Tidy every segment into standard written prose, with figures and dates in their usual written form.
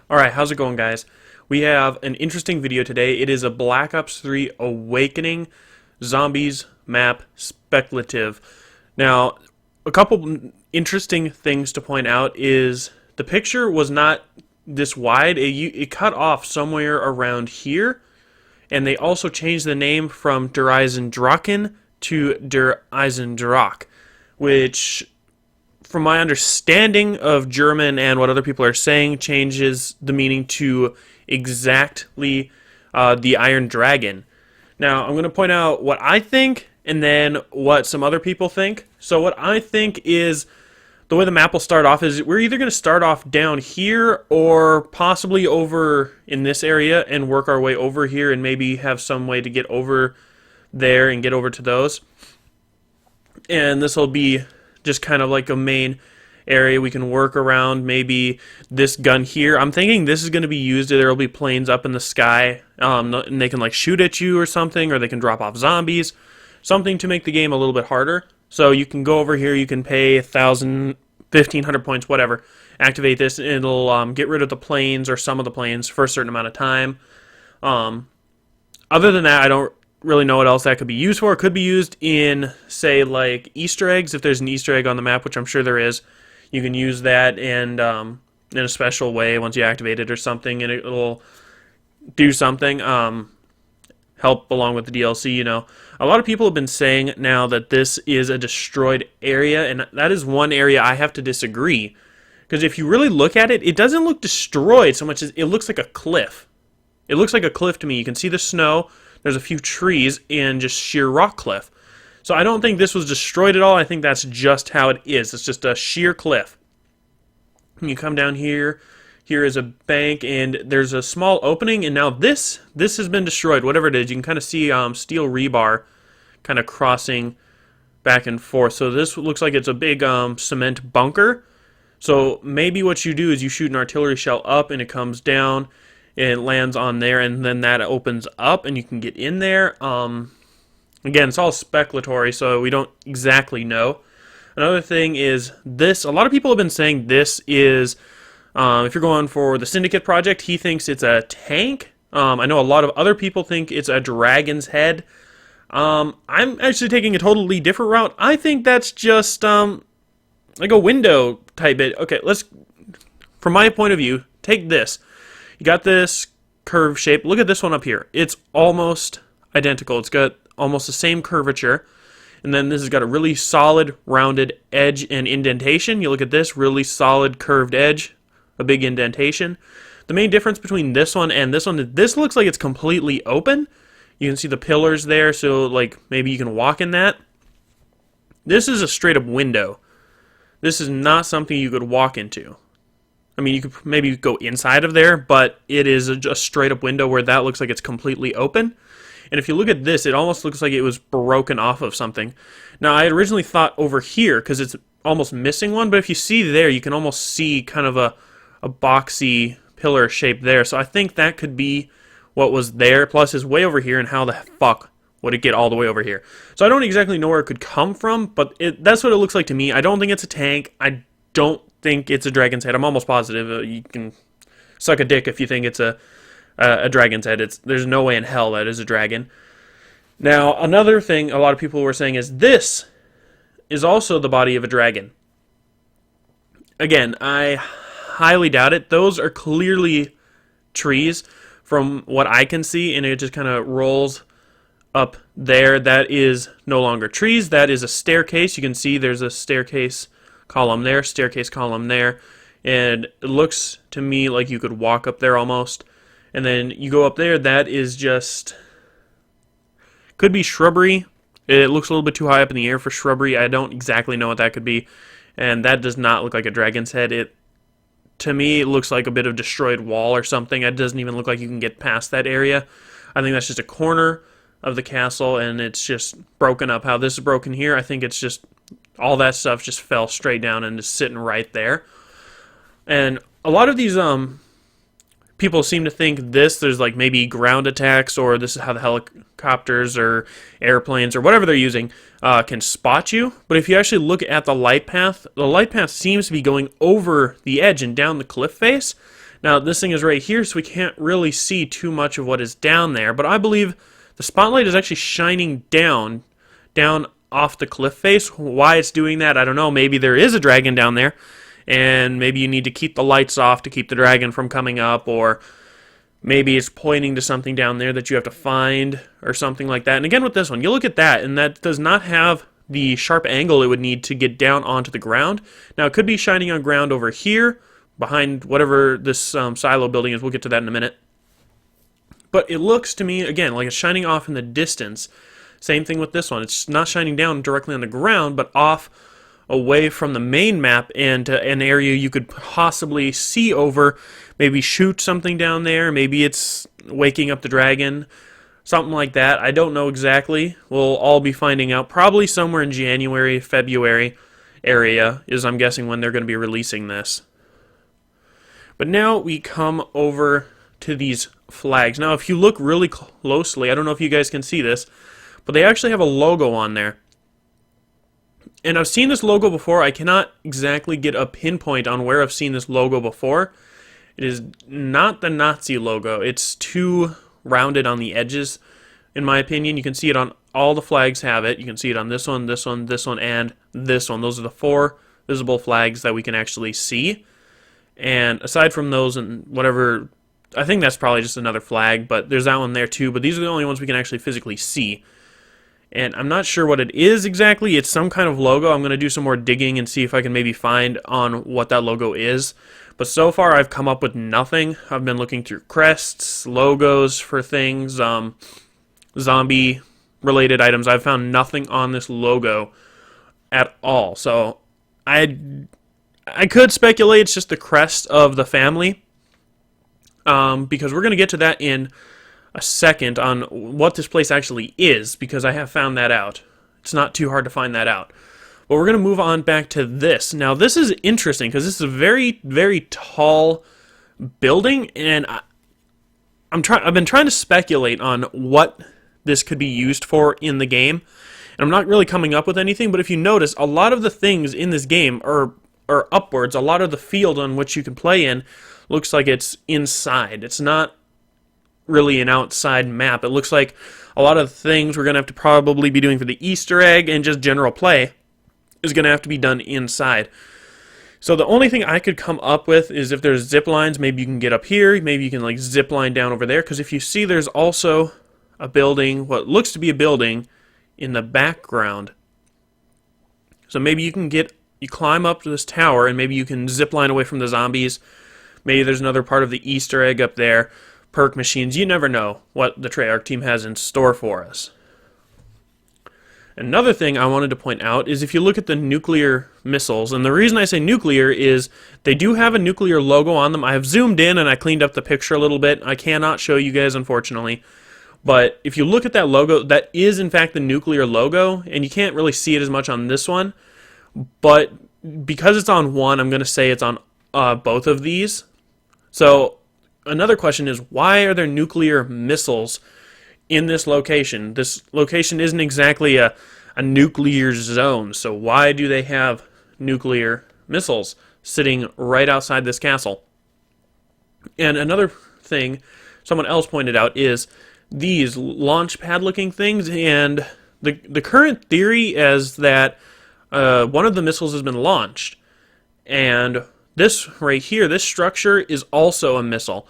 Alright, how's it going, guys? We have an interesting video today. It is a Black Ops 3 Awakening Zombies map speculative. Now, a couple interesting things to point out is the picture was not this wide. It cut off somewhere around here, and they also changed the name from Der Eisendrachen to Der Eisendrache, which, from my understanding of German and what other people are saying, changes the meaning to exactly the Iron Dragon. Now, I'm going to point out what I think and then what some other people think. So what I think is the way the map will start off is we're either going to start off down here or possibly over in this area and work our way over here and maybe have some way to get over there and get over to those. And this will be just kind of like a main area we can work around. Maybe this gun here, I'm thinking this is going to be used. There will be planes up in the sky, and they can like shoot at you or something, or they can drop off zombies, something to make the game a little bit harder. So you can go over here, you can pay 1,000, 1,500 points, whatever, activate this, and it'll get rid of the planes or some of the planes for a certain amount of time. Other than that, I don't really know what else that could be used for. It could be used in, say, like Easter eggs. If there's an Easter egg on the map, which I'm sure there is, you can use that and in a special way once you activate it or something, and it'll do something. Help along with the DLC, you know. A lot of people have been saying now that this is a destroyed area, and that is one area I have to disagree. Because if you really look at it, it doesn't look destroyed so much as it looks like a cliff. It looks like a cliff to me. You can see the snow. There's a few trees and just sheer rock cliff. So I don't think this was destroyed at all. I think that's just how it is. It's just a sheer cliff. And you come down here. Here is a bank, and there's a small opening. And now this has been destroyed, whatever it is. You can kind of see steel rebar kind of crossing back and forth. So this looks like it's a big cement bunker. So maybe what you do is you shoot an artillery shell up, and it comes down. It lands on there, and then that opens up, and you can get in there. Again, it's all speculatory, so we don't exactly know. Another thing is this. A lot of people have been saying this is, if you're going for the Syndicate project, he thinks it's a tank. I know a lot of other people think it's a dragon's head. I'm actually taking a totally different route. I think that's just like a window type bit. Okay, from my point of view, take this. You got this curve shape. Look at this one up here. It's almost identical. It's got almost the same curvature. And then this has got a really solid rounded edge and indentation. You look at this, really solid curved edge, a big indentation. The main difference between this one and this one, this looks like it's completely open. You can see the pillars there, so like maybe you can walk in that. This is a straight up window. This is not something you could walk into. I mean, you could maybe go inside of there, but it is a straight up window where that looks like it's completely open. And if you look at this, it almost looks like it was broken off of something. Now, I had originally thought over here, because it's almost missing one, but if you see there, you can almost see kind of a boxy pillar shape there. So I think that could be what was there, plus is way over here, and how the fuck would it get all the way over here? So I don't exactly know where it could come from, but that's what it looks like to me. I don't think it's a tank. I don't think it's a dragon's head. I'm almost positive. You can suck a dick if you think it's a dragon's head. There's no way in hell that is a dragon. Now, another thing a lot of people were saying is this is also the body of a dragon. Again, I highly doubt it. Those are clearly trees from what I can see, and it just kind of rolls up there. That is no longer trees. That is a staircase. You can see there's a staircase column there, staircase column there, and it looks to me like you could walk up there almost. And then you go up there, that is just, could be shrubbery. It looks a little bit too high up in the air for shrubbery. I don't exactly know what that could be. And that does not look like a dragon's head. To me, it looks like a bit of destroyed wall or something. It doesn't even look like you can get past that area. I think that's just a corner of the castle, and it's just broken up. How this is broken here, I think it's just, all that stuff just fell straight down and is sitting right there. And a lot of these, people seem to think there's like maybe ground attacks, or this is how the helicopters or airplanes or whatever they're using can spot you. But if you actually look at the light path seems to be going over the edge and down the cliff face. Now, this thing is right here, so we can't really see too much of what is down there, but I believe the spotlight is actually shining down off the cliff face. Why it's doing that, I don't know. Maybe there is a dragon down there, and maybe you need to keep the lights off to keep the dragon from coming up, or maybe it's pointing to something down there that you have to find, or something like that. And again, with this one, you look at that, and that does not have the sharp angle it would need to get down onto the ground. Now, it could be shining on ground over here, behind whatever this silo building is. We'll get to that in a minute. But it looks to me, again, like it's shining off in the distance. Same thing with this one. It's not shining down directly on the ground, but off away from the main map and to an area you could possibly see over, maybe shoot something down there, maybe it's waking up the dragon, something like that. I don't know exactly. We'll all be finding out probably somewhere in January, February area is, I'm guessing, when they're going to be releasing this. But now we come over to these flags. Now, if you look really closely, I don't know if you guys can see this, but they actually have a logo on there. And I've seen this logo before. I cannot exactly get a pinpoint on where I've seen this logo before. It is not the Nazi logo. It's too rounded on the edges, in my opinion. You can see it on all the flags have it. You can see it on this one, this one, this one, and this one. Those are the 4 visible flags that we can actually see. And aside from those and whatever, I think that's probably just another flag, but there's that one there too. But these are the only ones we can actually physically see. And I'm not sure what it is exactly. It's some kind of logo. I'm going to do some more digging and see if I can maybe find on what that logo is. But so far I've come up with nothing. I've been looking through crests, logos for things, zombie related items. I've found nothing on this logo at all. So I could speculate it's just the crest of the family, because we're going to get to that in a second on what this place actually is, because I have found that out. It's not too hard to find that out. But we're going to move on back to this. Now, this is interesting because this is a very, very tall building, and I've been trying to speculate on what this could be used for in the game, and I'm not really coming up with anything. But if you notice, a lot of the things in this game are upwards. A lot of the field on which you can play in looks like it's inside. It's not really an outside map. It looks like a lot of the things we're going to have to probably be doing for the Easter egg and just general play is going to have to be done inside. So the only thing I could come up with is if there's zip lines, maybe you can get up here, maybe you can like zip line down over there, because if you see there's also a building, what looks to be a building in the background. So maybe you climb up to this tower and maybe you can zip line away from the zombies. Maybe there's another part of the Easter egg up there. Perk machines, you never know what the Treyarch team has in store for us. Another thing I wanted to point out is if you look at the nuclear missiles, and the reason I say nuclear is they do have a nuclear logo on them. I have zoomed in and I cleaned up the picture a little bit. I cannot show you guys, unfortunately. But if you look at that logo, that is in fact the nuclear logo, and you can't really see it as much on this one. But because it's on one, I'm going to say it's on both of these. So another question is, why are there nuclear missiles in this location? This location isn't exactly a nuclear zone, so why do they have nuclear missiles sitting right outside this castle? And another thing someone else pointed out is these launch pad looking things, and the current theory is that one of the missiles has been launched, and this right here, this structure is also a missile.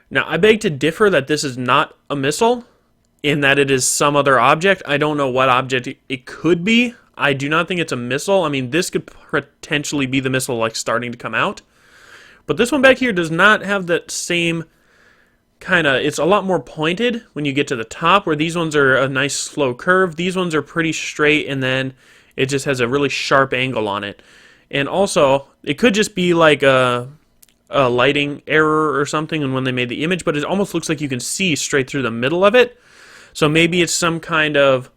Now, I beg to differ that this is not a missile, in that it is some other object. I don't know what object it could be. I do not think it's a missile. I mean, this could potentially be the missile like starting to come out. But this one back here does not have that same kind of, it's a lot more pointed when you get to the top, where these ones are a nice slow curve. These ones are pretty straight, and then it just has a really sharp angle on it. And also, it could just be like a lighting error or something and when they made the image, but it almost looks like you can see straight through the middle of it. So maybe it's some kind of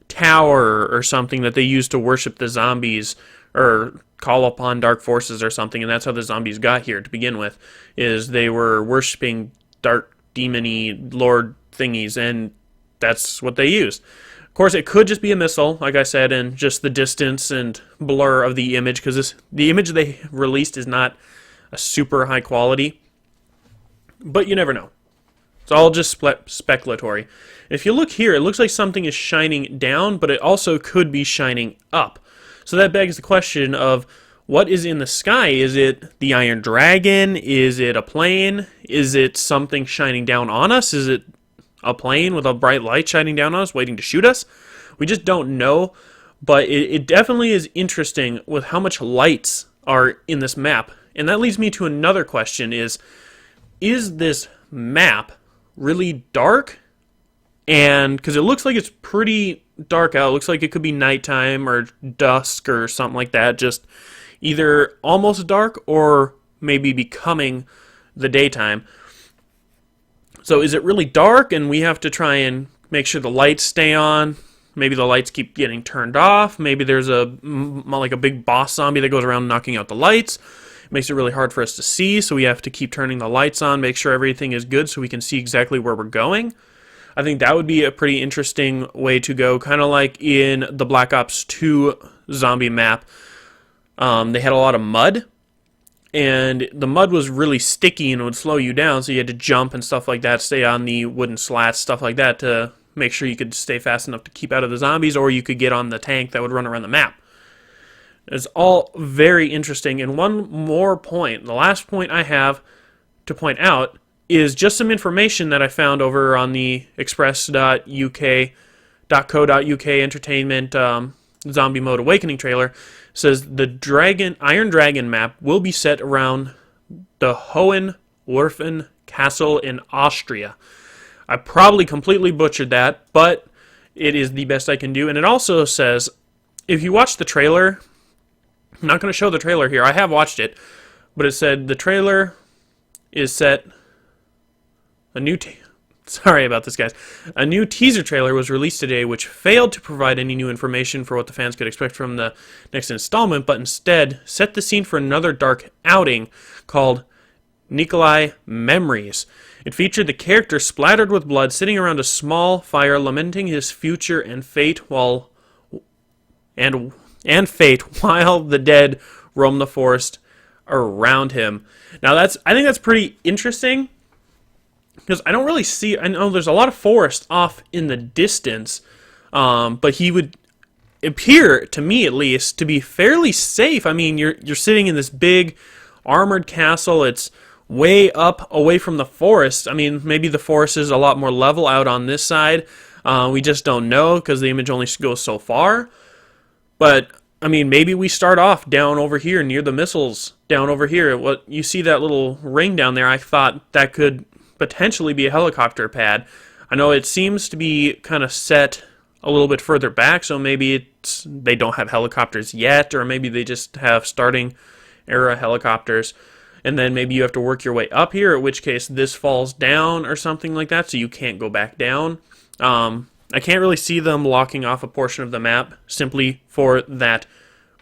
tower or something that they use to worship the zombies or call upon dark forces or something, and that's how the zombies got here to begin with, is they were worshiping dark demon-y lord thingies, and that's what they used. Of course, it could just be a missile, like I said, and just the distance and blur of the image, because the image they released is not a super high quality. but you never know. It's all just speculatory. If you look here, it looks like something is shining down, but it also could be shining up. So that begs the question of what is in the sky? Is it the Iron Dragon? Is it a plane? Is it something shining down on us? Is it a plane with a bright light shining down on us, waiting to shoot us? We just don't know, but it definitely is interesting with how much lights are in this map. And that leads me to another question is this map really dark? And because it looks like it's pretty dark out, it looks like it could be nighttime or dusk or something like that, just either almost dark or maybe becoming the daytime. So is it really dark and we have to try and make sure the lights stay on? Maybe the lights keep getting turned off. Maybe there's like a big boss zombie that goes around knocking out the lights. It makes it really hard for us to see, so we have to keep turning the lights on, make sure everything is good so we can see exactly where we're going. I think that would be a pretty interesting way to go, kind of like in the Black Ops 2 zombie map. They had a lot of mud, and the mud was really sticky and would slow you down, so you had to jump and stuff like that, stay on the wooden slats, stuff like that, to make sure you could stay fast enough to keep out of the zombies, or you could get on the tank that would run around the map. It's all very interesting. And one more point, the last point I have to point out, is just some information that I found over on the express.co.uk entertainment zombie mode awakening trailer. It says the Iron Dragon map will be set around the Hohenwerfen Castle in Austria. I probably completely butchered that, but it is the best I can do. And it also says, if you watch the trailer, I'm not going to show the trailer here, I have watched it, but it said the trailer is set... Sorry about this, guys. A new teaser trailer was released today which failed to provide any new information for what the fans could expect from the next installment, but instead set the scene for another dark outing called Nikolai Memories. It featured the character splattered with blood sitting around a small fire lamenting his future and fate while the dead roam the forest around him. Now I think that's pretty interesting, because I don't really see... I know there's a lot of forest off in the distance, but he would appear, to me at least, to be fairly safe. I mean, you're sitting in this big armored castle. It's way up away from the forest. I mean, maybe the forest is a lot more level out on this side. We just don't know, because the image only goes so far. But, I mean, maybe we start off down over here near the missiles, down over here. What you see that little ring down there, I thought that could potentially be a helicopter pad. I know it seems to be kind of set a little bit further back, so maybe they don't have helicopters yet, or maybe they just have starting era helicopters, and then maybe you have to work your way up here, in which case this falls down or something like that, so you can't go back down. I can't really see them locking off a portion of the map simply for that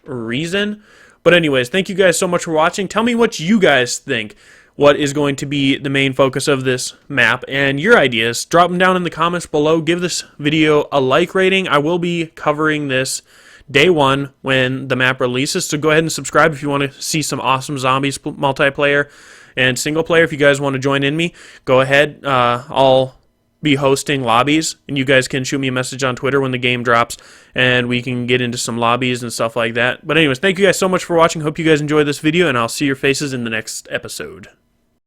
reason. But anyways, thank you guys so much for watching. Tell me what you guys think. What is going to be the main focus of this map, and your ideas. Drop them down in the comments below. Give this video a like rating. I will be covering this day one when the map releases, so go ahead and subscribe if you want to see some awesome zombies multiplayer and single player. If you guys want to join in me, go ahead. I'll be hosting lobbies, and you guys can shoot me a message on Twitter when the game drops, and we can get into some lobbies and stuff like that. But anyways, thank you guys so much for watching. Hope you guys enjoyed this video, and I'll see your faces in the next episode.